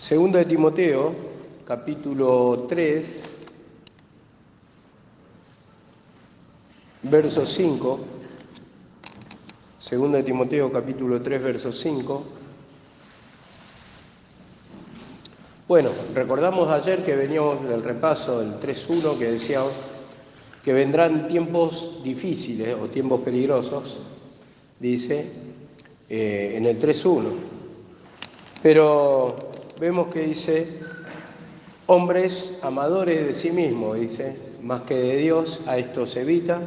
Segundo de Timoteo, capítulo 3, verso 5. Segundo de Timoteo, capítulo 3, verso 5. Bueno, recordamos ayer que veníamos del repaso del 3.1 que decía que vendrán tiempos difíciles o tiempos peligrosos, dice en el 3.1. Pero vemos que dice, hombres amadores de sí mismos, dice, más que de Dios, a estos evita.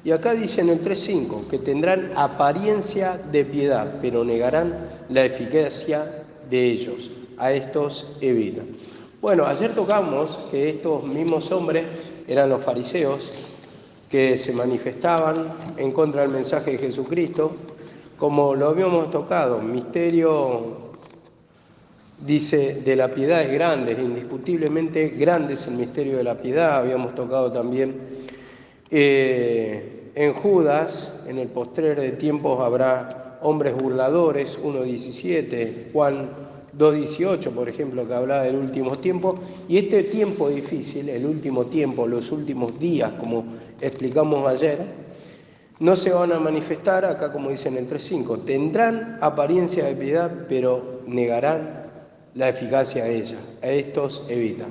Y acá dice en el 3.5, que tendrán apariencia de piedad, pero negarán la eficacia de ellos, a estos evita. Bueno, ayer tocamos que estos mismos hombres eran los fariseos, que se manifestaban en contra del mensaje de Jesucristo, como lo habíamos tocado, misterio, dice, de la piedad es grande, indiscutiblemente grande es el misterio de la piedad. Habíamos tocado también en Judas, en el postrer de tiempos habrá hombres burladores, 1.17, Juan 2.18, por ejemplo, que hablaba del último tiempo. Y este tiempo difícil, el último tiempo, los últimos días, como explicamos ayer, no se van a manifestar, acá como dice en el 3.5, tendrán apariencia de piedad, pero negarán la eficacia de ella. A estos evita.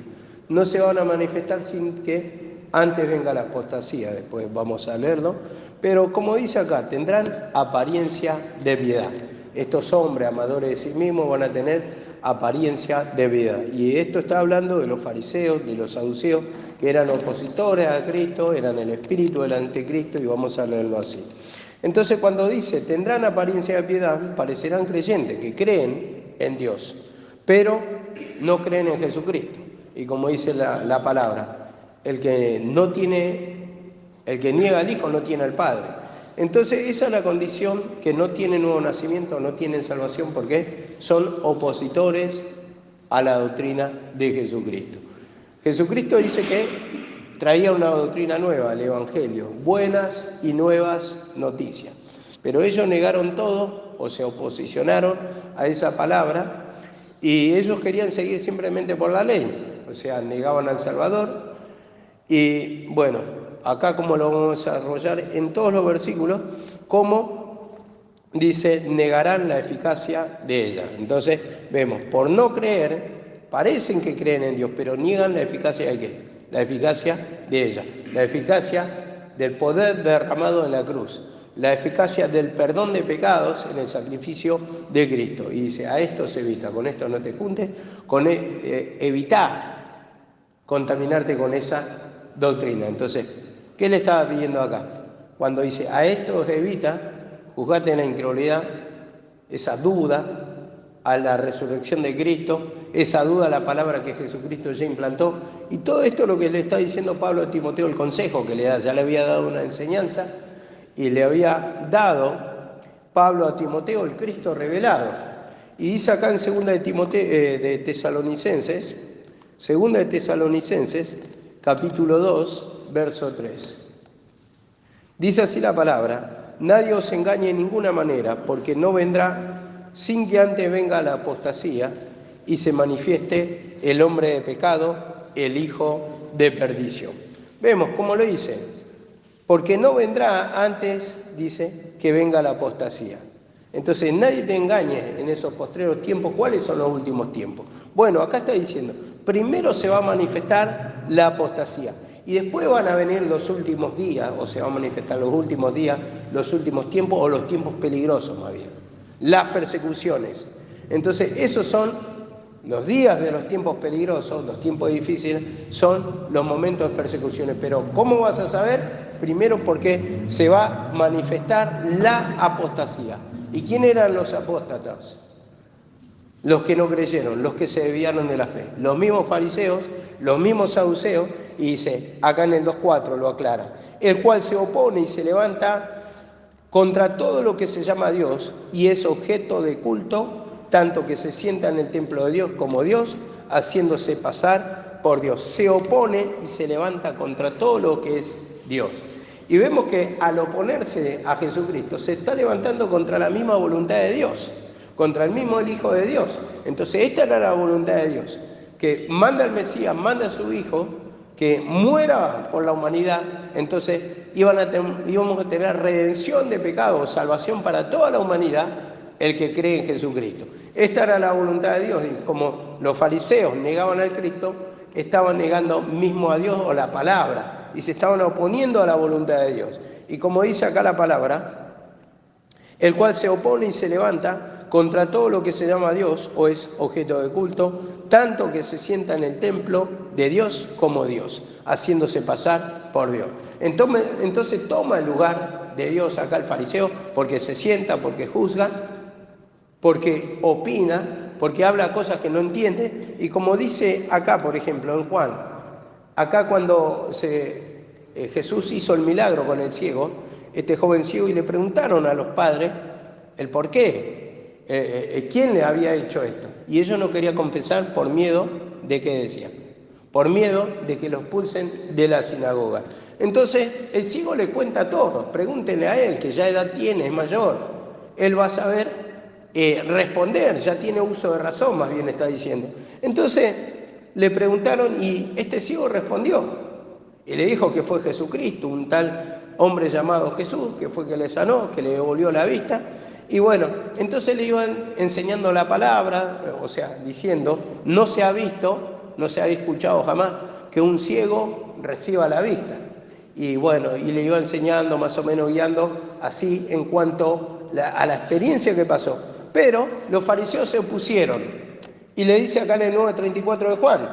No se van a manifestar sin que antes venga la apostasía, después vamos a leerlo, pero como dice acá, tendrán apariencia de piedad. Estos hombres amadores de sí mismos van a tener apariencia de piedad. Y esto está hablando de los fariseos, de los saduceos, que eran opositores a Cristo, eran el espíritu del anticristo, y vamos a leerlo así. Entonces cuando dice, tendrán apariencia de piedad, parecerán creyentes, que creen en Dios, pero no creen en Jesucristo. Y como dice la palabra, el que niega al Hijo no tiene al Padre. Entonces esa es la condición, que no tienen nuevo nacimiento, no tienen salvación, porque son opositores a la doctrina de Jesucristo. Jesucristo dice que traía una doctrina nueva, el Evangelio, buenas y nuevas noticias. Pero ellos negaron todo, o se oposicionaron a esa palabra, y ellos querían seguir simplemente por la ley, o sea, negaban al Salvador. Y bueno, acá como lo vamos a desarrollar en todos los versículos, como dice, negarán la eficacia de ella. Entonces vemos, por no creer, parecen que creen en Dios, pero niegan la eficacia de ¿qué? La eficacia de ella, la eficacia del poder derramado en la cruz, la eficacia del perdón de pecados en el sacrificio de Cristo. Y dice, a esto se evita, con esto no te juntes, evitar contaminarte con esa doctrina. Entonces, ¿qué le estaba pidiendo acá? Cuando dice, a esto se evita, juzgate en la incredulidad, esa duda a la resurrección de Cristo, esa duda a la palabra que Jesucristo ya implantó, y todo esto es lo que le está diciendo Pablo a Timoteo, el consejo que le da. Ya le había dado una enseñanza y le había dado Pablo a Timoteo el Cristo revelado. Y dice acá en segunda de Tesalonicenses, capítulo 2, verso 3. Dice así la palabra, nadie os engañe en ninguna manera, porque no vendrá sin que antes venga la apostasía y se manifieste el hombre de pecado, el hijo de perdición. Vemos cómo lo dice, porque no vendrá antes, dice, que venga la apostasía. Entonces nadie te engañe en esos postreros tiempos. ¿Cuáles son los últimos tiempos? Bueno, acá está diciendo, primero se va a manifestar la apostasía y después van a venir los últimos días, o se va a manifestar los últimos días, los últimos tiempos, o los tiempos peligrosos más bien, las persecuciones. Entonces esos son los días de los tiempos peligrosos, los tiempos difíciles, son los momentos de persecuciones. Pero ¿cómo vas a saber? Primero porque se va a manifestar la apostasía. ¿Y quién eran los apóstatas? Los que no creyeron, los que se desviaron de la fe. Los mismos fariseos, los mismos saduceos, y dice, acá en el 2.4 lo aclara, el cual se opone y se levanta contra todo lo que se llama Dios y es objeto de culto, tanto que se sienta en el templo de Dios como Dios, haciéndose pasar por Dios. Se opone y se levanta contra todo lo que es Dios. Y vemos que al oponerse a Jesucristo se está levantando contra la misma voluntad de Dios, contra el mismo el Hijo de Dios. Entonces esta era la voluntad de Dios, que manda al Mesías, manda a su Hijo, que muera por la humanidad. Entonces íbamos a tener redención de pecados, salvación para toda la humanidad, el que cree en Jesucristo. Esta era la voluntad de Dios, y como los fariseos negaban al Cristo, estaban negando mismo a Dios o la palabra, y se estaban oponiendo a la voluntad de Dios. Y como dice acá la palabra, el cual se opone y se levanta contra todo lo que se llama Dios o es objeto de culto, tanto que se sienta en el templo de Dios como Dios, haciéndose pasar por Dios. Entonces toma el lugar de Dios acá el fariseo, porque se sienta, porque juzga, porque opina, porque habla cosas que no entiende. Y como dice acá, por ejemplo, en Juan, acá cuando Jesús hizo el milagro con el ciego, este joven ciego, y le preguntaron a los padres el por qué, quién le había hecho esto. Y ellos no querían confesar por miedo de que decían, por miedo de que los expulsen de la sinagoga. Entonces el ciego le cuenta todo, pregúntenle a él, que ya edad tiene, es mayor, él va a saber responder, ya tiene uso de razón, más bien está diciendo. Entonces le preguntaron y este ciego respondió y le dijo que fue Jesucristo, un tal hombre llamado Jesús, que fue que le sanó, que le devolvió la vista. Y bueno, entonces le iban enseñando la palabra, o sea, diciendo, no se ha visto, no se ha escuchado jamás que un ciego reciba la vista. Y bueno, y le iba enseñando, más o menos guiando así en cuanto a la experiencia que pasó. Pero los fariseos se opusieron. Y le dice acá en el 9:34 de Juan,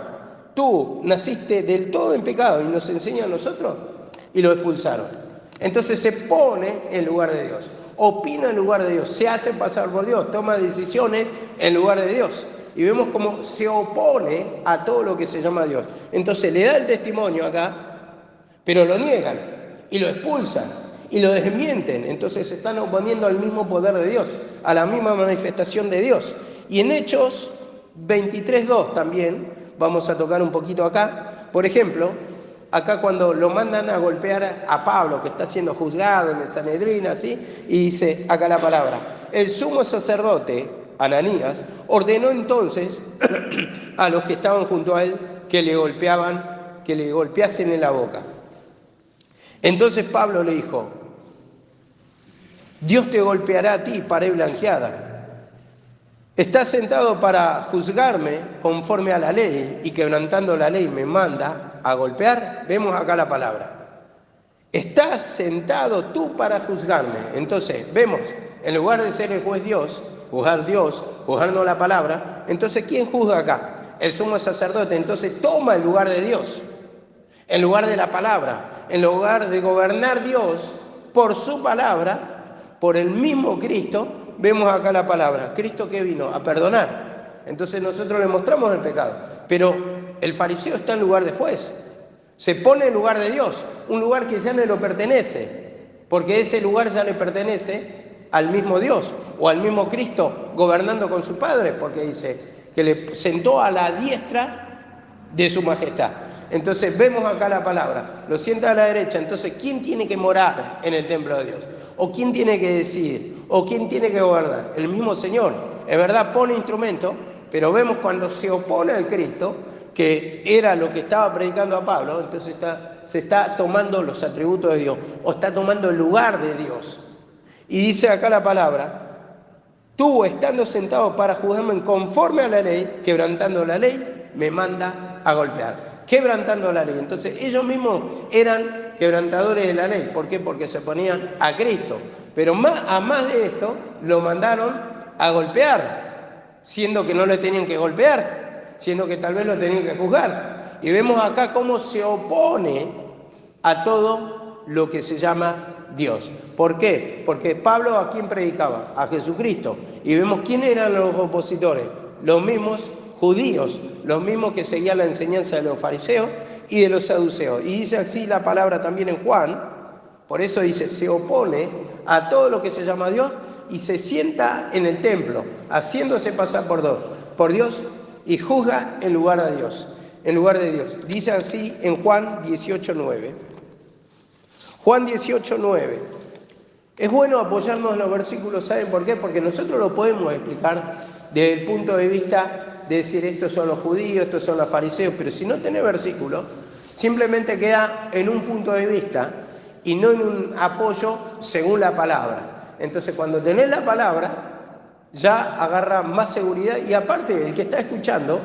tú naciste del todo en pecado y nos enseña a nosotros, y lo expulsaron. Entonces se pone en lugar de Dios, opina en lugar de Dios, se hace pasar por Dios, toma decisiones en lugar de Dios. Y vemos cómo se opone a todo lo que se llama Dios. Entonces le da el testimonio acá, pero lo niegan y lo expulsan y lo desmienten. Entonces se están oponiendo al mismo poder de Dios, a la misma manifestación de Dios. Y en Hechos 23:2 también, vamos a tocar un poquito acá, por ejemplo, acá cuando lo mandan a golpear a Pablo, que está siendo juzgado en el Sanedrín, así, y dice acá la palabra, el sumo sacerdote, Ananías, ordenó entonces a los que estaban junto a él que le golpeasen en la boca. Entonces Pablo le dijo, Dios te golpeará a ti, pared blanqueada. Estás sentado para juzgarme conforme a la ley y quebrantando la ley me manda a golpear. Vemos acá la palabra. Estás sentado tú para juzgarme. Entonces vemos, en lugar de ser el juez Dios, juzgarnos la palabra, entonces ¿quién juzga acá? El sumo sacerdote. Entonces toma el lugar de Dios, en lugar de la palabra, en lugar de gobernar Dios por su palabra, por el mismo Cristo. Vemos acá la palabra, Cristo que vino a perdonar. Entonces nosotros le mostramos el pecado, pero el fariseo está en lugar de juez, se pone en lugar de Dios, un lugar que ya no le pertenece, porque ese lugar ya le pertenece al mismo Dios o al mismo Cristo gobernando con su Padre, porque dice que le sentó a la diestra de su majestad. Entonces vemos acá la palabra, lo sienta a la derecha. Entonces, ¿quién tiene que morar en el templo de Dios? ¿O quién tiene que decidir? ¿O quién tiene que gobernar? El mismo Señor. Es verdad, pone instrumento, pero vemos cuando se opone al Cristo, que era lo que estaba predicando a Pablo, entonces se está tomando los atributos de Dios, o está tomando el lugar de Dios. Y dice acá la palabra, tú estando sentado para juzgarme conforme a la ley, quebrantando la ley, me manda a golpear. Quebrantando la ley. Entonces ellos mismos eran quebrantadores de la ley. ¿Por qué? Porque se oponían a Cristo. Pero a más de esto, lo mandaron a golpear, siendo que no le tenían que golpear, siendo que tal vez lo tenían que juzgar. Y vemos acá cómo se opone a todo lo que se llama Dios. ¿Por qué? Porque Pablo ¿a quién predicaba? A Jesucristo. Y vemos quién eran los opositores, los mismos judíos, los mismos que seguían la enseñanza de los fariseos y de los saduceos. Y dice así la palabra también en Juan, por eso dice, se opone a todo lo que se llama Dios y se sienta en el templo, haciéndose pasar por Dios y juzga en lugar de Dios, en lugar de Dios. Dice así en Juan 18:9. Juan 18:9. Es bueno apoyarnos en los versículos, ¿saben por qué? Porque nosotros lo podemos explicar desde el punto de vista de decir estos son los judíos, estos son los fariseos, pero si no tenés versículos, simplemente queda en un punto de vista y no en un apoyo según la palabra. Entonces cuando tenés la palabra, ya agarra más seguridad y aparte al que está escuchando,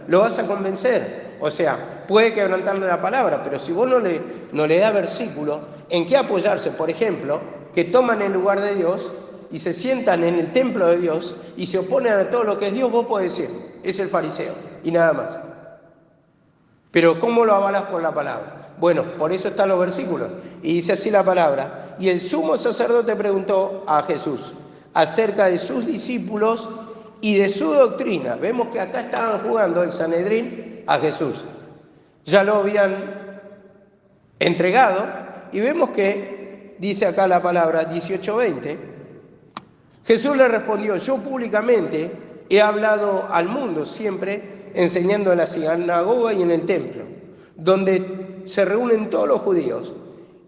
lo vas a convencer. O sea, puede quebrantarle la palabra, pero si vos no le das versículo, ¿en qué apoyarse? Por ejemplo, que toman el lugar de Dios y se sientan en el templo de Dios y se oponen a todo lo que es Dios, vos podés decir, es el fariseo y nada más. Pero ¿cómo lo avalas por la palabra? Bueno, por eso están los versículos. Y dice así la palabra. Y el sumo sacerdote preguntó a Jesús acerca de sus discípulos y de su doctrina. Vemos que acá estaban jugando el Sanedrín a Jesús. Ya lo habían entregado y vemos que, dice acá la palabra 18:20, Jesús le respondió, yo públicamente he hablado al mundo siempre enseñando en la sinagoga y en el templo, donde se reúnen todos los judíos,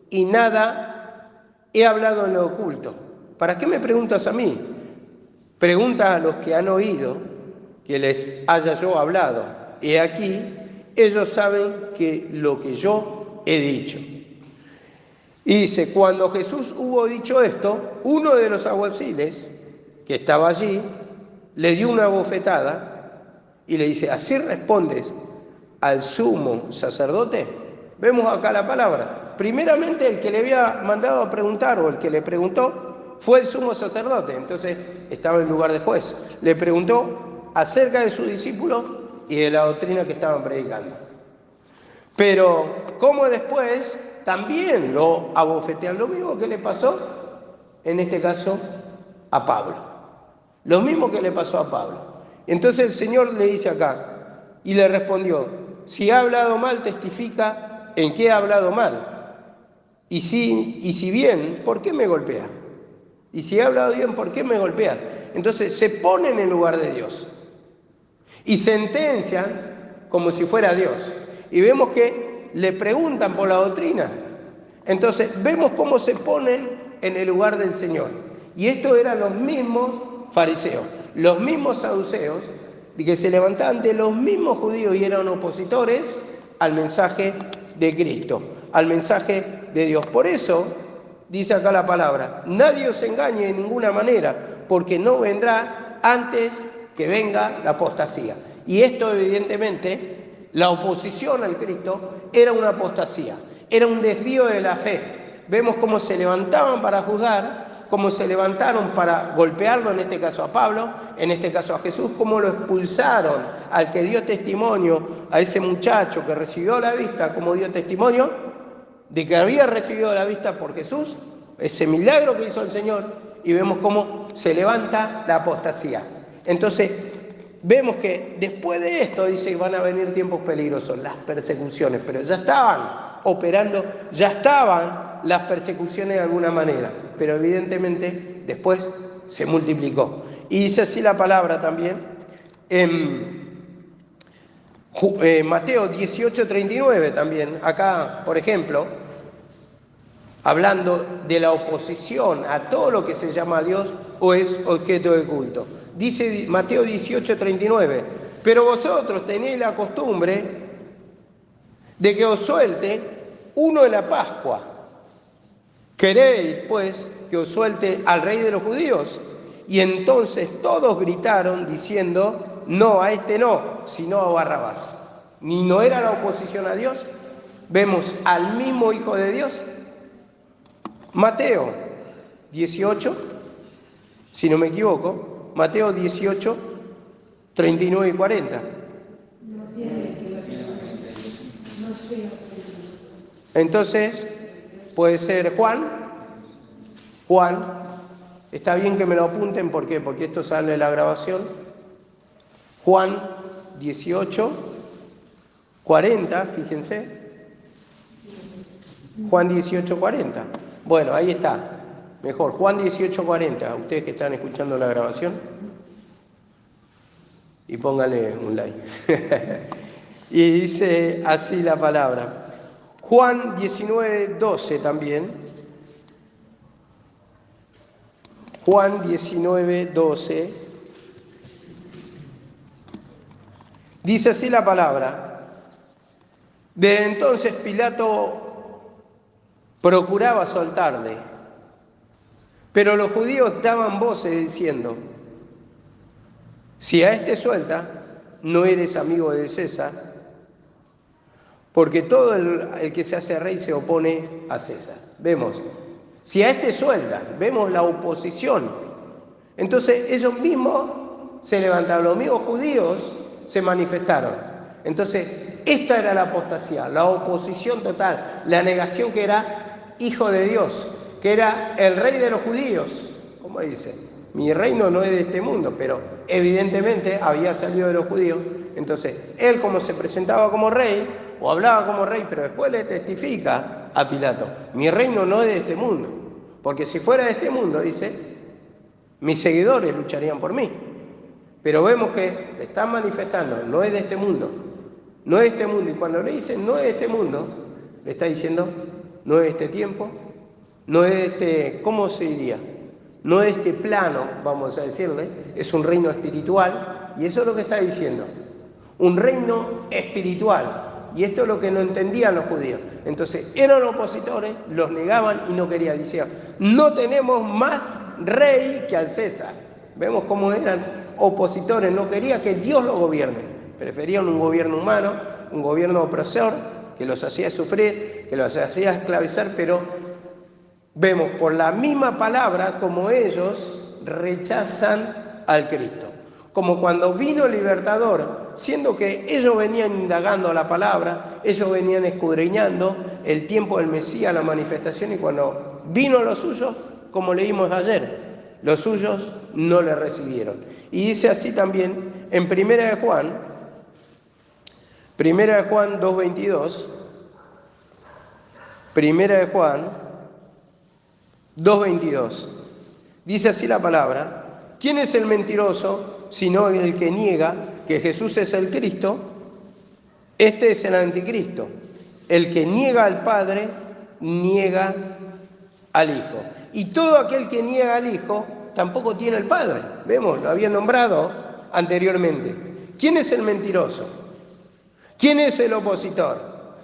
y nada he hablado en lo oculto. ¿Para qué me preguntas a mí? Pregunta a los que han oído que les haya yo hablado. He aquí, ellos saben que lo que yo he dicho. Y dice, cuando Jesús hubo dicho esto, uno de los alguaciles que estaba allí le dio una bofetada y le dice, ¿así respondes al sumo sacerdote? Vemos acá la palabra. Primeramente el que le había mandado a preguntar o el que le preguntó fue el sumo sacerdote, entonces estaba en lugar de juez. Le preguntó acerca de sus discípulos y de la doctrina que estaban predicando. Pero como después también lo abofetean, lo mismo que le pasó en este caso a Pablo. Lo mismo que le pasó a Pablo. Entonces el Señor le dice acá, y le respondió, si ha hablado mal, testifica en qué ha hablado mal. Y si bien, ¿por qué me golpeas? Y si he hablado bien, ¿por qué me golpeas? Entonces se ponen en lugar de Dios y sentencian como si fuera Dios. Y vemos que le preguntan por la doctrina. Entonces vemos cómo se ponen en el lugar del Señor. Y estos eran los mismos fariseos, los mismos saduceos, que se levantaban de los mismos judíos y eran opositores al mensaje de Cristo, al mensaje de Dios. Por eso dice acá la palabra, nadie os engañe de ninguna manera, porque no vendrá antes que venga la apostasía. Y esto evidentemente, la oposición al Cristo era una apostasía, era un desvío de la fe. Vemos cómo se levantaban para juzgar, cómo se levantaron para golpearlo, en este caso a Pablo, en este caso a Jesús, cómo lo expulsaron al que dio testimonio, a ese muchacho que recibió la vista, como dio testimonio de que había recibido la vista por Jesús, ese milagro que hizo el Señor, y vemos cómo se levanta la apostasía. Entonces, vemos que después de esto, dice, van a venir tiempos peligrosos, las persecuciones, pero ya estaban operando, ya estaban las persecuciones de alguna manera, pero evidentemente después se multiplicó. Y dice así la palabra también en Mateo 18:39 también, acá, por ejemplo, hablando de la oposición a todo lo que se llama Dios o es objeto de culto. Dice Mateo 18:39, pero vosotros tenéis la costumbre de que os suelte uno de la Pascua. ¿Queréis, pues, que os suelte al rey de los judíos? Y entonces todos gritaron diciendo, no, a este no, sino a Barrabás. ¿Ni no era la oposición a Dios? Vemos al mismo Hijo de Dios. Mateo 18, si no me equivoco, Mateo 18, 39 y 40. Entonces, puede ser Juan, está bien que me lo apunten, ¿por qué? Porque esto sale de la grabación. Juan 18, 40, fíjense. Juan 18, 40. Bueno, ahí está. Mejor, Juan 18, 40. Ustedes que están escuchando la grabación. Y pónganle un like. Y dice así la palabra. Juan 19, 12 también. Juan 19:12. Dice así la palabra: desde entonces Pilato procuraba soltarle, pero los judíos daban voces diciendo: si a este suelta, no eres amigo de César, porque todo el que se hace rey se opone a César. Vemos, si a este suelta, vemos la oposición. Entonces ellos mismos se levantaron, los mismos judíos se manifestaron. Entonces esta era la apostasía, la oposición total, la negación que era hijo de Dios, que era el rey de los judíos. ¿Cómo dice? Mi reino no es de este mundo, pero evidentemente había salido de los judíos. Entonces él, como se presentaba como rey, o hablaba como rey, pero después le testifica a Pilato: mi reino no es de este mundo, porque si fuera de este mundo, dice, mis seguidores lucharían por mí. Pero vemos que están manifestando: no es de este mundo, no es de este mundo. Y cuando le dicen no es de este mundo, le está diciendo: no es de este tiempo, no es de este, ¿cómo se diría? No es de este plano, vamos a decirle. Es un reino espiritual, y eso es lo que está diciendo, un reino espiritual. Y esto es lo que no entendían los judíos. Entonces eran opositores, los negaban y no querían. Decían: no tenemos más rey que al César. Vemos cómo eran opositores, no querían que Dios los gobierne. Preferían un gobierno humano, un gobierno opresor, que los hacía sufrir, que los hacía esclavizar. Pero vemos por la misma palabra como ellos rechazan al Cristo. Como cuando vino el libertador, siendo que ellos venían indagando la palabra, ellos venían escudriñando el tiempo del Mesías, la manifestación, y cuando vino los suyos, como leímos ayer, los suyos no le recibieron. Y dice así también en Primera de Juan 2:22, Primera de Juan 2:22, dice así la palabra: ¿quién es el mentiroso sino el que niega que Jesús es el Cristo? Este es el anticristo, el que niega al Padre, niega al Hijo. Y todo aquel que niega al Hijo tampoco tiene al Padre. Vemos, lo había nombrado anteriormente. ¿Quién es el mentiroso? ¿Quién es el opositor?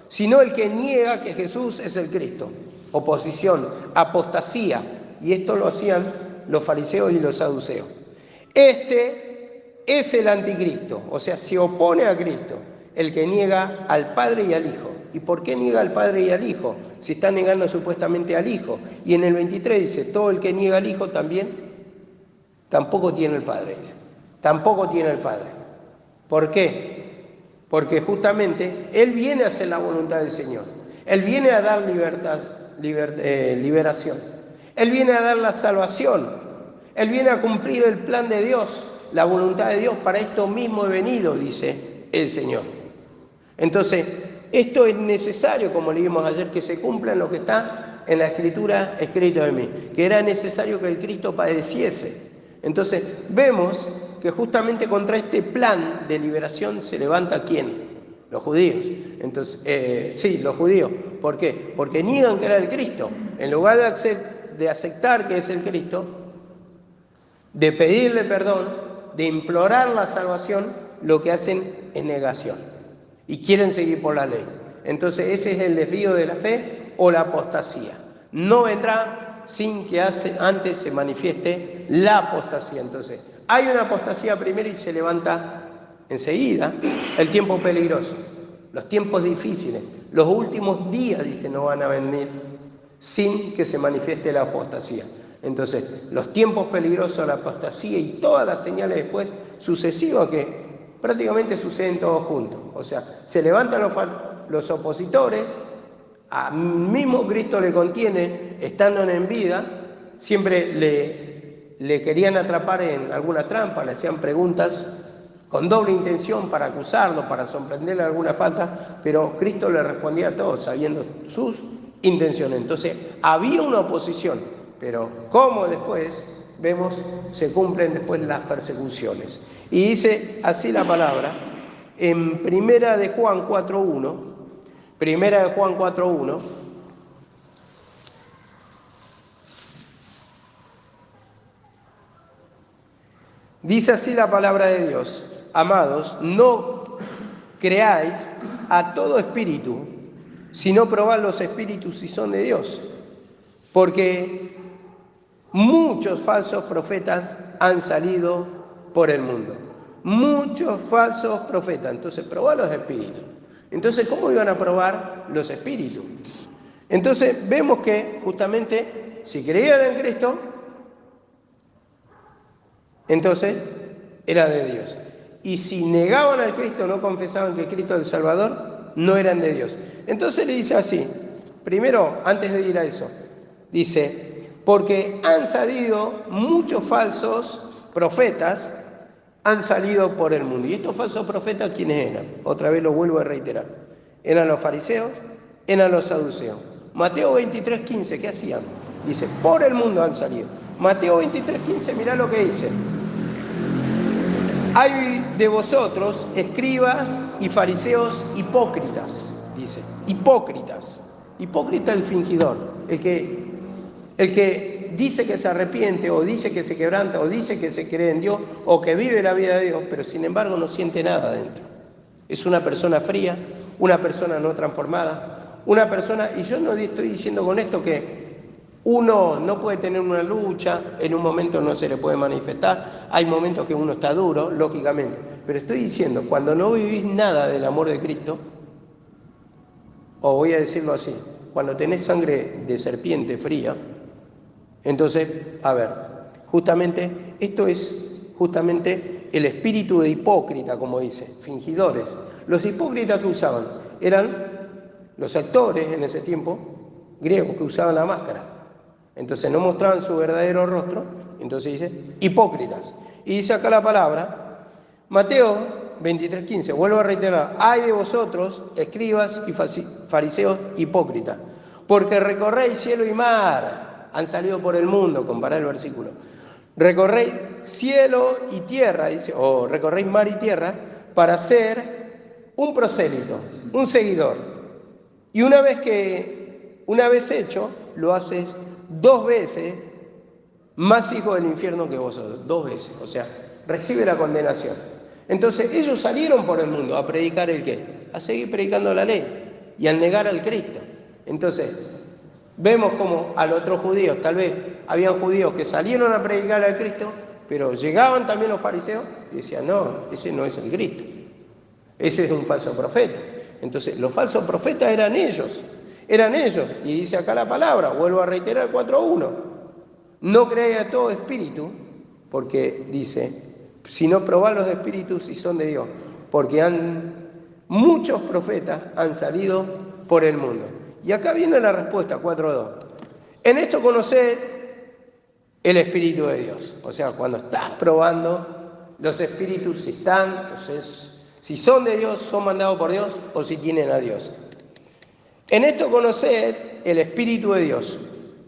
Sino el que niega que Jesús es el Cristo. Oposición, apostasía. Y esto lo hacían los fariseos y los saduceos. Este es el anticristo, o sea, se opone a Cristo, el que niega al Padre y al Hijo. ¿Y por qué niega al Padre y al Hijo? Si está negando supuestamente al Hijo. Y en el 23 dice: todo el que niega al Hijo también, tampoco tiene el Padre. Dice. Tampoco tiene el Padre. ¿Por qué? Porque justamente Él viene a hacer la voluntad del Señor. Él viene a dar liberación. Él viene a dar la salvación. Él viene a cumplir el plan de Dios, la voluntad de Dios. Para esto mismo he venido, dice el Señor. Entonces, esto es necesario, como leímos ayer, que se cumpla en lo que está en la Escritura escrito de mí, que era necesario que el Cristo padeciese. Entonces, vemos que justamente contra este plan de liberación se levanta ¿quién? Los judíos. Entonces, sí, los judíos. ¿Por qué? Porque niegan que era el Cristo. En lugar de aceptar que es el Cristo, de pedirle perdón, de implorar la salvación, lo que hacen es negación y quieren seguir por la ley. Entonces ese es el desvío de la fe o la apostasía. No vendrá sin que antes se manifieste la apostasía. Entonces hay una apostasía primero y se levanta enseguida el tiempo peligroso, los tiempos difíciles, los últimos días, dice, no van a venir sin que se manifieste la apostasía. Entonces, los tiempos peligrosos, la apostasía y todas las señales después sucesivas que prácticamente suceden todos juntos. O sea, se levantan los opositores, a mismo Cristo le contiene, estando en vida, siempre le querían atrapar en alguna trampa, le hacían preguntas con doble intención para acusarlo, para sorprenderle alguna falta, pero Cristo le respondía a todos sabiendo sus intenciones. Entonces, había una oposición. Pero como después vemos, se cumplen después las persecuciones. Y dice así la palabra en Primera de Juan 4:1, Primera de Juan 4:1, Dice así la palabra de Dios: amados, no creáis a todo espíritu, sino probad los espíritus si son de Dios, porque muchos falsos profetas han salido por el mundo. Muchos falsos profetas. Entonces, probad los espíritus. Entonces, ¿cómo iban a probar los espíritus? Entonces, vemos que justamente, si creían en Cristo, entonces era de Dios. Y si negaban al Cristo, no confesaban que Cristo es el Salvador, no eran de Dios. Entonces le dice así, primero, antes de ir a eso, dice, porque han salido muchos falsos profetas, han salido por el mundo. ¿Y estos falsos profetas quiénes eran? Otra vez lo vuelvo a reiterar. Eran los fariseos, eran los saduceos. Mateo 23:15, ¿qué hacían? Dice, por el mundo han salido. Mateo 23:15, mirá lo que dice. Hay de vosotros, escribas y fariseos hipócritas, dice. Hipócritas. Hipócrita el fingidor, el que dice que se arrepiente, o dice que se quebranta, o dice que se cree en Dios, o que vive la vida de Dios, pero sin embargo no siente nada dentro. Es una persona fría, una persona no transformada, una persona, y yo no estoy diciendo con esto que uno no puede tener una lucha, en un momento no se le puede manifestar, hay momentos que uno está duro, lógicamente, pero estoy diciendo, cuando no vivís nada del amor de Cristo, o voy a decirlo así, cuando tenés sangre de serpiente fría, entonces, a ver, justamente, esto es justamente el espíritu de hipócrita, como dice, fingidores. Los hipócritas que usaban eran los actores en ese tiempo, griegos, que usaban la máscara. Entonces no mostraban su verdadero rostro, entonces dice, hipócritas. Y dice acá la palabra, Mateo 23:15, vuelvo a reiterar, hay de vosotros, escribas y fariseos hipócritas, porque recorréis cielo y mar, han salido por el mundo, compará el versículo, recorréis cielo y tierra, dice, o recorréis mar y tierra, para ser un prosélito, un seguidor. Y una vez hecho, lo haces 2 veces más hijo del infierno que vosotros, 2 veces, o sea, recibe la condenación. Entonces ellos salieron por el mundo a predicar el qué, a seguir predicando la ley y al negar al Cristo. Entonces vemos como a los otros judíos, tal vez habían judíos que salieron a predicar al Cristo, pero llegaban también los fariseos y decían, no, ese no es el Cristo, ese es un falso profeta. Entonces los falsos profetas eran ellos, y dice acá la palabra, vuelvo a reiterar 4:1, no creáis a todo espíritu, porque dice, sino probad los espíritus si son de Dios, porque muchos profetas han salido por el mundo. Y acá viene la respuesta, 4:2. En esto conoced el Espíritu de Dios. O sea, cuando estás probando los espíritus, si son de Dios, son mandados por Dios, o si tienen a Dios. En esto conoced el Espíritu de Dios.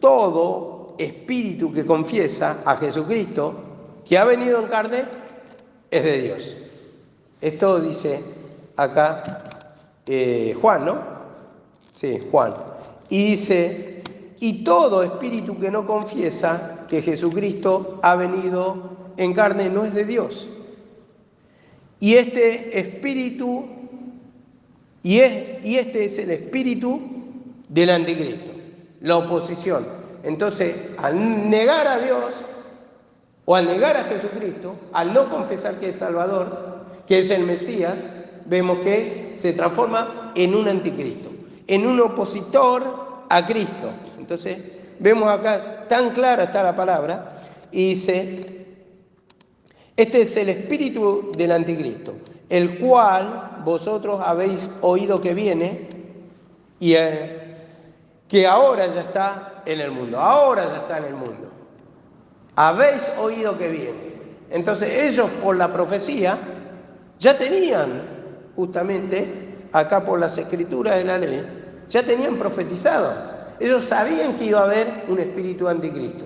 Todo espíritu que confiesa a Jesucristo, que ha venido en carne, es de Dios. Esto dice acá Juan, ¿no? Sí, Juan. Y dice, y todo espíritu que no confiesa que Jesucristo ha venido en carne no es de Dios. Y este espíritu, este es el espíritu del anticristo, la oposición. Entonces, al negar a Dios, o al negar a Jesucristo, al no confesar que es Salvador, que es el Mesías, vemos que se transforma en un anticristo, en un opositor a Cristo. Entonces, vemos acá, tan clara está la palabra, y dice, este es el espíritu del anticristo, el cual vosotros habéis oído que viene y que ahora ya está en el mundo, Habéis oído que viene. Entonces ellos por la profecía ya tenían justamente, acá por las escrituras de la ley, ya tenían profetizado. Ellos sabían que iba a haber un espíritu anticristo.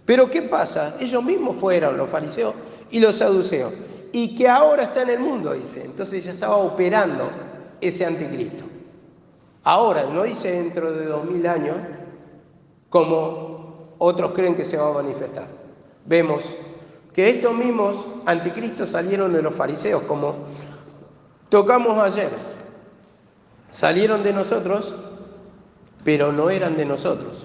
Pero ¿qué pasa? Ellos mismos fueron los fariseos y los saduceos. Y que ahora está en el mundo, dice. Entonces ya estaba operando ese anticristo. Ahora, no dice dentro de 2000 años, como otros creen que se va a manifestar. Vemos que estos mismos anticristos salieron de los fariseos, como tocamos ayer. Salieron de nosotros, pero no eran de nosotros.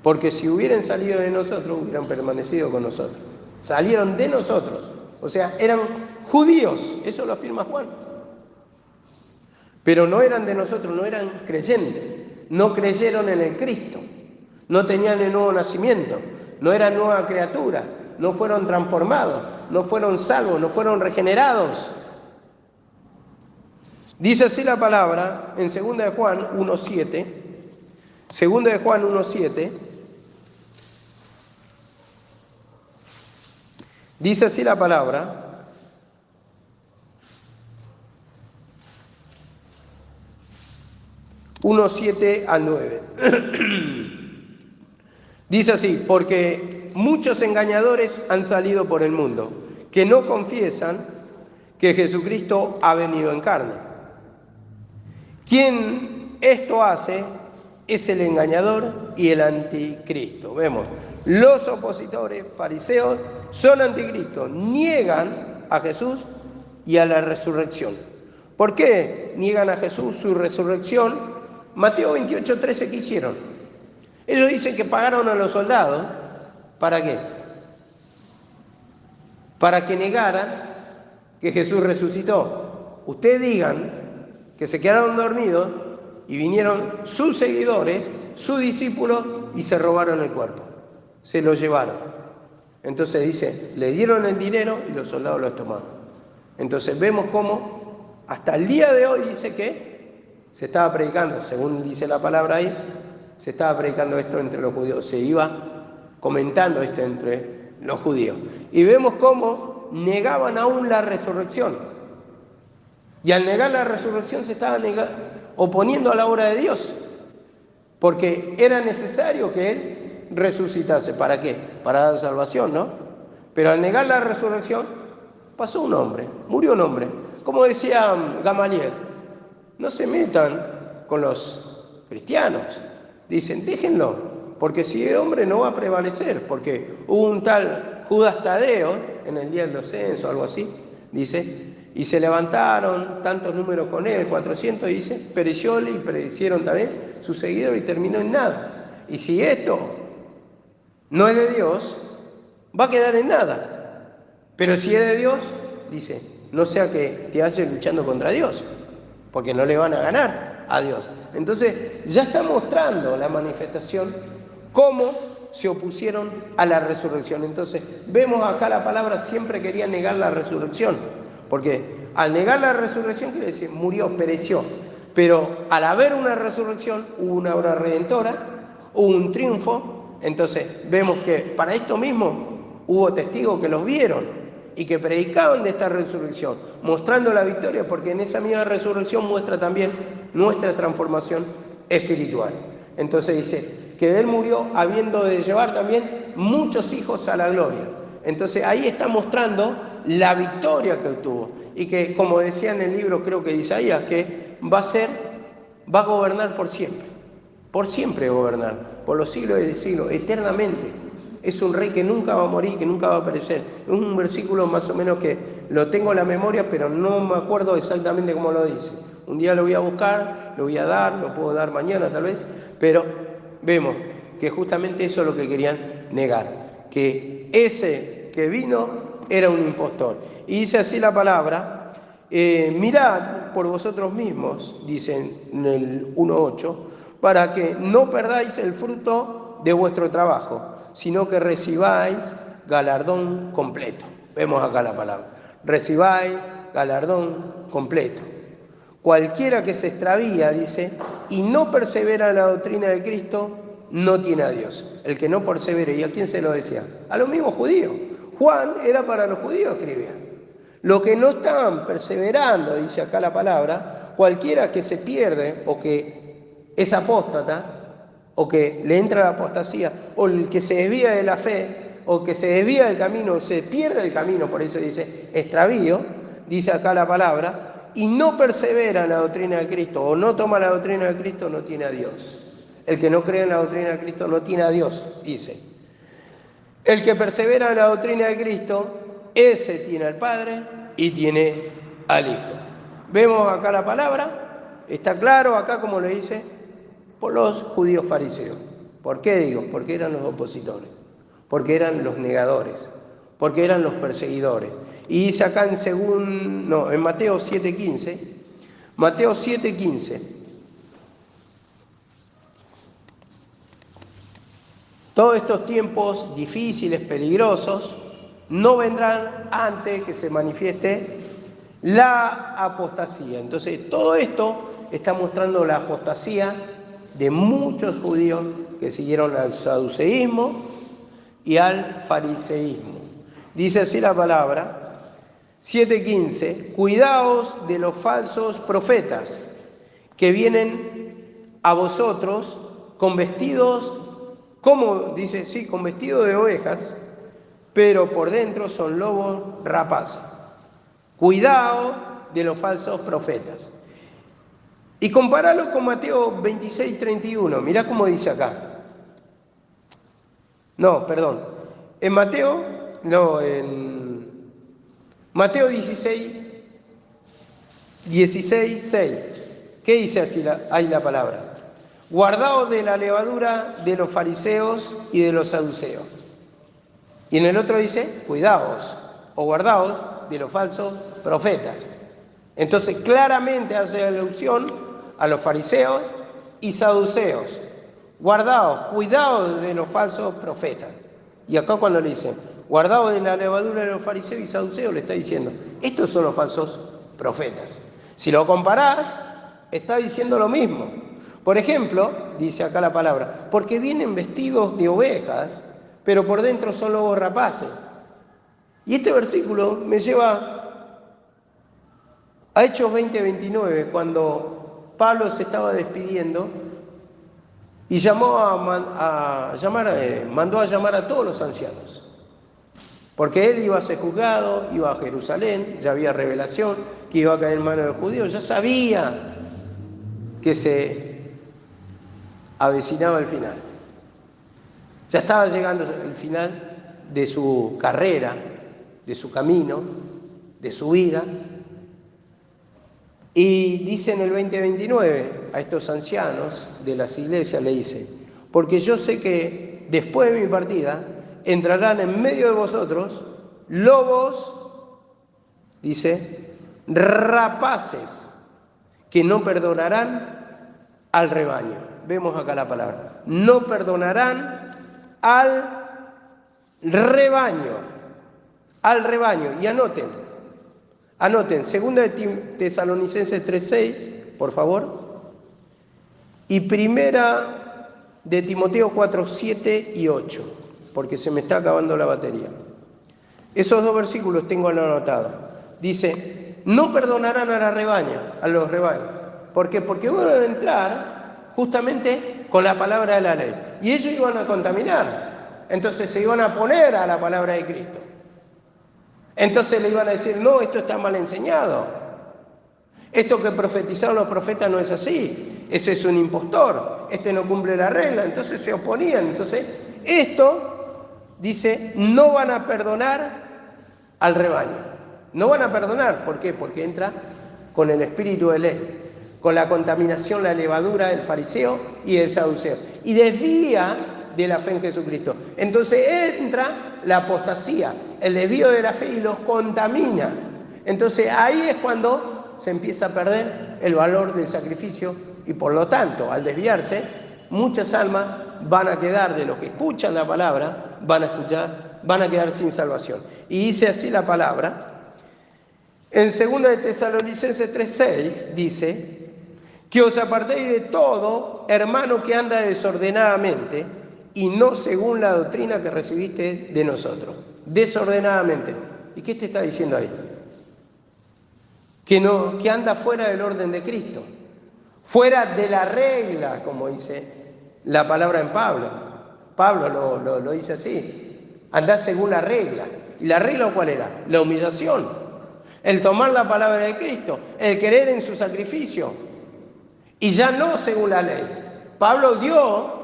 Porque si hubieran salido de nosotros, hubieran permanecido con nosotros. Salieron de nosotros. O sea, eran judíos, eso lo afirma Juan. Pero no eran de nosotros, no eran creyentes. No creyeron en el Cristo. No tenían el nuevo nacimiento. No eran nueva criatura. No fueron transformados. No fueron salvos. No fueron regenerados. Dice así la palabra en 2 de Juan 1:7. 2 de Juan 1:7. Dice así la palabra. (1:7 al 9). Dice así: porque muchos engañadores han salido por el mundo, que no confiesan que Jesucristo ha venido en carne. Quien esto hace es el engañador y el anticristo. Vemos, los opositores fariseos son anticristos, niegan a Jesús y a la resurrección. ¿Por qué niegan a Jesús, su resurrección? Mateo 28:13, ¿qué hicieron? Ellos dicen que pagaron a los soldados. ¿Para qué? Para que negaran que Jesús resucitó. Ustedes digan que se quedaron dormidos y vinieron sus seguidores, sus discípulos, y se robaron el cuerpo. Se lo llevaron. Entonces dice, le dieron el dinero y los soldados lo tomaron. Entonces vemos cómo hasta el día de hoy dice que se estaba predicando, según dice la palabra ahí, se estaba predicando esto entre los judíos, se iba comentando esto entre los judíos. Y vemos cómo negaban aún la resurrección. Y al negar la resurrección se estaban oponiendo a la obra de Dios, porque era necesario que Él resucitase. ¿Para qué? Para dar salvación, ¿no? Pero al negar la resurrección, pasó un hombre, murió un hombre. Como decía Gamaliel, no se metan con los cristianos. Dicen, déjenlo, porque si el hombre no va a prevalecer, porque hubo un tal Judas Tadeo, en el día del descenso, algo así, dice, y se levantaron tantos números con él, 400, dice, perecióle y perecieron también sus seguidores y terminó en nada. Y si esto no es de Dios, va a quedar en nada. Pero si es de Dios, dice, no sea que te halles luchando contra Dios, porque no le van a ganar a Dios. Entonces ya está mostrando la manifestación cómo se opusieron a la resurrección. Entonces vemos acá la palabra, siempre quería negar la resurrección, porque al negar la resurrección quiere decir murió, pereció. Pero al haber una resurrección hubo una obra redentora, hubo un triunfo. Entonces vemos que para esto mismo hubo testigos que los vieron y que predicaban de esta resurrección, mostrando la victoria, porque en esa misma resurrección muestra también nuestra transformación espiritual. Entonces dice que Él murió habiendo de llevar también muchos hijos a la gloria. Entonces ahí está mostrando la victoria que obtuvo, y que, como decía en el libro, creo que de Isaías, que va a gobernar por siempre gobernar, por los siglos de siglos, eternamente. Es un rey que nunca va a morir, que nunca va a perecer. Es un versículo más o menos que lo tengo en la memoria, pero no me acuerdo exactamente cómo lo dice. Un día lo voy a buscar, lo voy a dar, lo puedo dar mañana tal vez, pero vemos que justamente eso es lo que querían negar, que ese que vino era un impostor. Y dice así la palabra, mirad por vosotros mismos, dice en el 1:8, para que no perdáis el fruto de vuestro trabajo, sino que recibáis galardón completo. Vemos acá la palabra, recibáis galardón completo. Cualquiera que se extravía, dice, y no persevera en la doctrina de Cristo, no tiene a Dios. El que no persevere, ¿y a quién se lo decía? A los mismos judíos. Juan era para los judíos, escribía. Los que no estaban perseverando, dice acá la palabra, cualquiera que se pierde o que es apóstata, o que le entra la apostasía, o el que se desvía de la fe, o que se desvía del camino, o se pierde el camino, por eso dice extravío, dice acá la palabra, y no persevera en la doctrina de Cristo, o no toma la doctrina de Cristo, no tiene a Dios. El que no cree en la doctrina de Cristo no tiene a Dios, dice. El que persevera en la doctrina de Cristo, ese tiene al Padre y tiene al Hijo. Vemos acá la palabra, está claro acá como le dice, por los judíos fariseos. ¿Por qué digo? Porque eran los opositores, porque eran los negadores, porque eran los perseguidores. Y dice acá en Mateo 7:15, Mateo 7:15, todos estos tiempos difíciles, peligrosos, no vendrán antes que se manifieste la apostasía. Entonces, todo esto está mostrando la apostasía de muchos judíos que siguieron al saduceísmo y al fariseísmo. Dice así la palabra, 7:15, cuidaos de los falsos profetas que vienen a vosotros con vestidos, ¿cómo dice? Sí, con vestido de ovejas, pero por dentro son lobos rapaces. Cuidado de los falsos profetas. Y compáralo con Mateo 26:31. Mirá cómo dice acá. No, perdón. En Mateo 16:6. ¿Qué dice así ahí la palabra? Guardaos de la levadura de los fariseos y de los saduceos. Y en el otro dice, cuidaos o guardaos de los falsos profetas. Entonces claramente hace alusión a los fariseos y saduceos. Guardaos, cuidaos de los falsos profetas. Y acá cuando le dicen, guardaos de la levadura de los fariseos y saduceos, le está diciendo, estos son los falsos profetas. Si lo comparás, está diciendo lo mismo. Por ejemplo, dice acá la palabra, porque vienen vestidos de ovejas, pero por dentro son lobos rapaces. Y este versículo me lleva a Hechos 20:29, cuando Pablo se estaba despidiendo y mandó a llamar a todos los ancianos. Porque él iba a ser juzgado, iba a Jerusalén, ya había revelación que iba a caer en manos de los judíos, ya sabía que se avecinaba el final. Ya estaba llegando el final de su carrera, de su camino, de su vida. Y dice en el 20:29 a estos ancianos de las iglesias, le dice, porque yo sé que después de mi partida entrarán en medio de vosotros lobos, dice, rapaces, que no perdonarán al rebaño. Vemos acá la palabra, no perdonarán al rebaño, y anoten, 2 de Tesalonicenses 3:6, por favor, y 1 de Timoteo 4:7 y 8, porque se me está acabando la batería. Esos dos versículos tengo anotados. Dice, no perdonarán a los rebaños. ¿Por qué? Porque van a entrar justamente con la palabra de la ley. Y ellos iban a contaminar. Entonces se iban a poner a la palabra de Cristo. Entonces le iban a decir, no, esto está mal enseñado. Esto que profetizaron los profetas no es así. Ese es un impostor. Este no cumple la regla. Entonces se oponían. Entonces esto, dice, no van a perdonar al rebaño. No van a perdonar. ¿Por qué? Porque entra con el espíritu de ley, con la contaminación, la levadura del fariseo y del saduceo. Y desvía de la fe en Jesucristo. Entonces entra la apostasía, el desvío de la fe y los contamina. Entonces ahí es cuando se empieza a perder el valor del sacrificio y por lo tanto, al desviarse, muchas almas van a quedar, de los que escuchan la palabra, van a quedar sin salvación. Y dice así la palabra, en 2 de Tesalonicenses 3:6 dice, que os apartéis de todo, hermano que anda desordenadamente, y no según la doctrina que recibiste de nosotros. Desordenadamente. ¿Y qué te está diciendo ahí? Que anda fuera del orden de Cristo, fuera de la regla, como dice la palabra en Pablo. Pablo lo dice así, andá según la regla. ¿Y la regla cuál era? La humillación, el tomar la palabra de Cristo, el creer en su sacrificio, y ya no según la ley. Pablo dio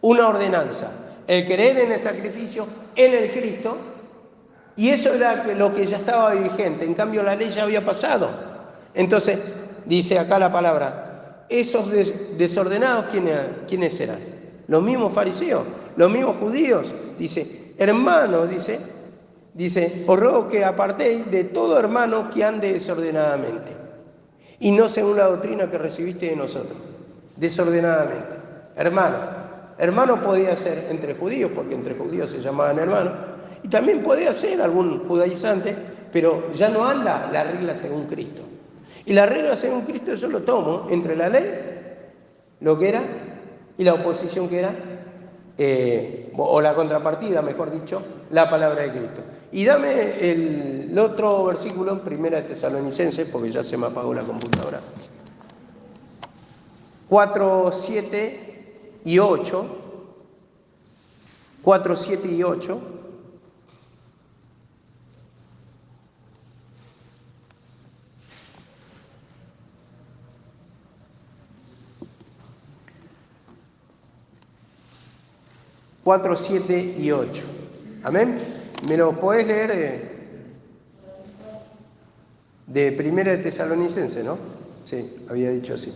una ordenanza, el creer en el sacrificio, en el Cristo, y eso era lo que ya estaba vigente. En cambio, la ley ya había pasado. Entonces, dice acá la palabra, esos desordenados, ¿quiénes eran? Los mismos fariseos, los mismos judíos. Dice, hermanos, dice, os ruego que apartéis de todo hermano que ande desordenadamente, y no según la doctrina que recibiste de nosotros. Desordenadamente. Hermano podía ser entre judíos, porque entre judíos se llamaban hermanos, y también podía ser algún judaizante, pero ya no anda la regla según Cristo. Y la regla según Cristo yo lo tomo entre la ley, lo que era, y la oposición que era, o la contrapartida, mejor dicho, la palabra de Cristo. Y dame el otro versículo, en 1 Tesalonicenses, porque ya se me apagó la computadora. 4, 7 y 8. 4, 7 y 8. Cuatro, 7 y 8. Amén. ¿Me lo podés leer de 1 Tesalonicenses, no? Sí, había dicho así.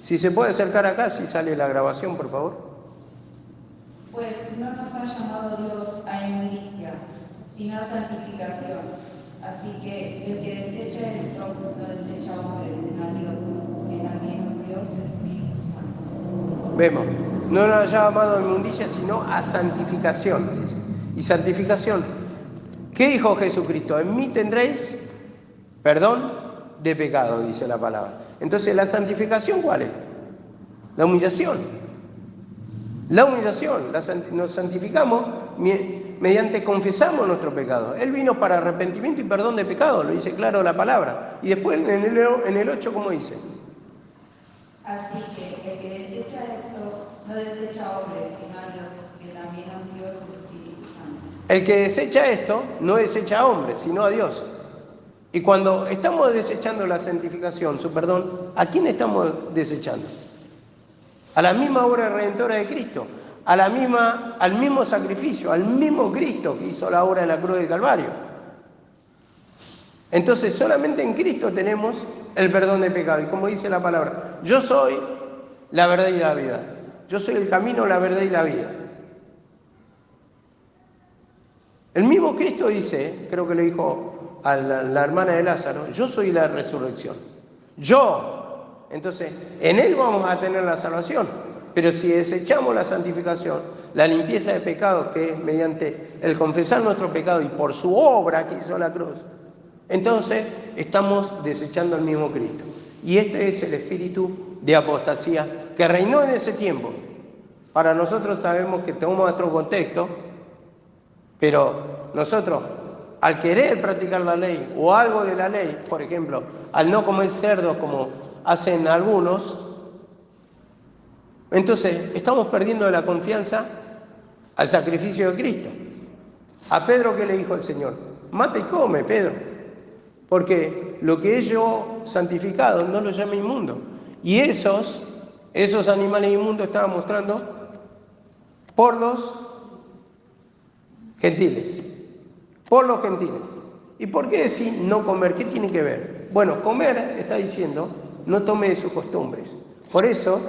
Si se puede acercar acá, si sale la grabación, por favor. Pues no nos ha llamado Dios a inmundicia, sino a santificación. Así que el que desecha esto no desecha a hombres, sino a Dios, que también nos dio su Espíritu Santo. Vemos, no nos ha llamado a inmundicia, sino a santificación, dice. Y santificación, ¿qué dijo Jesucristo? En mí tendréis perdón de pecado, dice la palabra. Entonces, ¿la santificación cuál es? La humillación. La humillación. Nos santificamos mediante confesamos nuestro pecado. Él vino para arrepentimiento y perdón de pecado, lo dice claro la palabra. Y después en el 8, ¿cómo dice? Así que el que desecha esto no desecha a hombres, sino a Dios, que también nos dio su Espíritu Santo. El que desecha esto no desecha a hombres, sino a Dios. Y cuando estamos desechando la santificación, su perdón, ¿a quién estamos desechando? A la misma obra redentora de Cristo, al mismo sacrificio, al mismo Cristo que hizo la obra en la cruz del Calvario. Entonces, solamente en Cristo tenemos el perdón de pecado. Y como dice la palabra, yo soy la verdad y la vida. Yo soy el camino, la verdad y la vida. El mismo Cristo dice, creo que le dijo a la hermana de Lázaro, yo soy la resurrección. Yo. Entonces, en Él vamos a tener la salvación. Pero si desechamos la santificación, la limpieza de pecado, que es mediante el confesar nuestro pecado y por su obra que hizo la cruz, entonces estamos desechando al mismo Cristo. Y este es el espíritu de apostasía que reinó en ese tiempo. Para nosotros sabemos que tomamos otro contexto, pero nosotros, al querer practicar la ley o algo de la ley, por ejemplo, al no comer cerdos como hacen algunos, entonces estamos perdiendo la confianza al sacrificio de Cristo. A Pedro, ¿qué le dijo el Señor? Mata y come, Pedro, porque lo que es yo santificado no lo llame inmundo. Y esos animales inmundos estaban mostrando por los gentiles. Por los gentiles. ¿Y por qué decir no comer? ¿Qué tiene que ver? Bueno, comer está diciendo no tome de sus costumbres. Por eso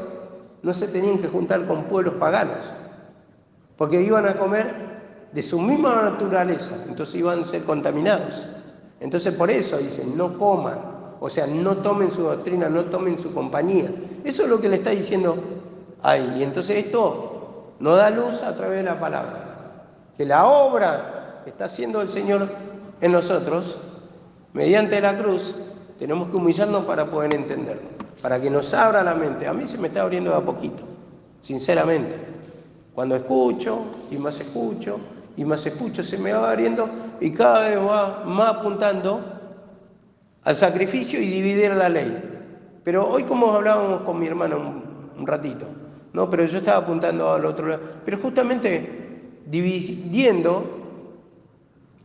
no se tenían que juntar con pueblos paganos, porque iban a comer de su misma naturaleza, entonces iban a ser contaminados. Entonces por eso dicen no coman, o sea, no tomen su doctrina, no tomen su compañía. Eso es lo que le está diciendo ahí. Y entonces esto nos da luz a través de la palabra, que la obra que está haciendo el Señor en nosotros, mediante la cruz, tenemos que humillarnos para poder entenderlo, para que nos abra la mente. A mí se me está abriendo de a poquito, sinceramente. Cuando escucho, y más escucho, y más escucho, se me va abriendo y cada vez va más apuntando al sacrificio y dividir la ley. Pero hoy, como hablábamos con mi hermano un ratito, no, pero yo estaba apuntando al otro lado, pero justamente dividiendo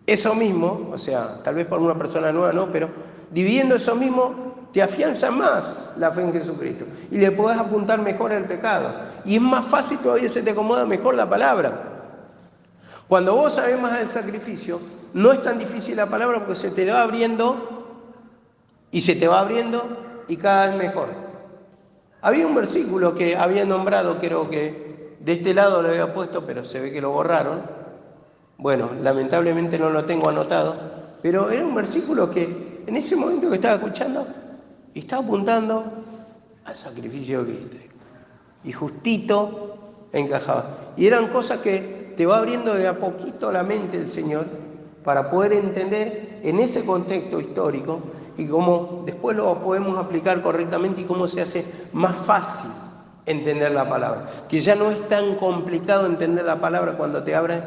eso mismo, o sea, tal vez por una persona nueva no, pero dividiendo eso mismo te afianza más la fe en Jesucristo y le podés apuntar mejor al pecado. Y es más fácil todavía, se te acomoda mejor la palabra. Cuando vos sabés más del sacrificio, no es tan difícil la palabra porque se te va abriendo y se te va abriendo y cada vez mejor. Había un versículo que había nombrado, creo que de este lado lo había puesto, pero se ve que lo borraron. Bueno, lamentablemente no lo tengo anotado, pero era un versículo que en ese momento que estaba escuchando, estaba apuntando al sacrificio de Cristo. Y justito encajaba. Y eran cosas que te va abriendo de a poquito la mente el Señor para poder entender en ese contexto histórico y cómo después lo podemos aplicar correctamente y cómo se hace más fácil entender la palabra. Que ya no es tan complicado entender la palabra cuando te abren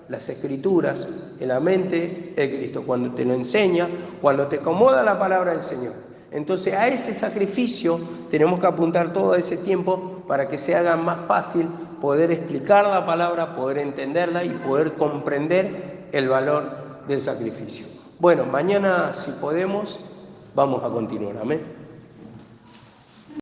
las escrituras en la mente de Cristo, cuando te lo enseña, cuando te acomoda la palabra del Señor. Entonces a ese sacrificio tenemos que apuntar todo ese tiempo para que se haga más fácil poder explicar la palabra, poder entenderla y poder comprender el valor del sacrificio. Bueno, mañana si podemos vamos a continuar. Amén.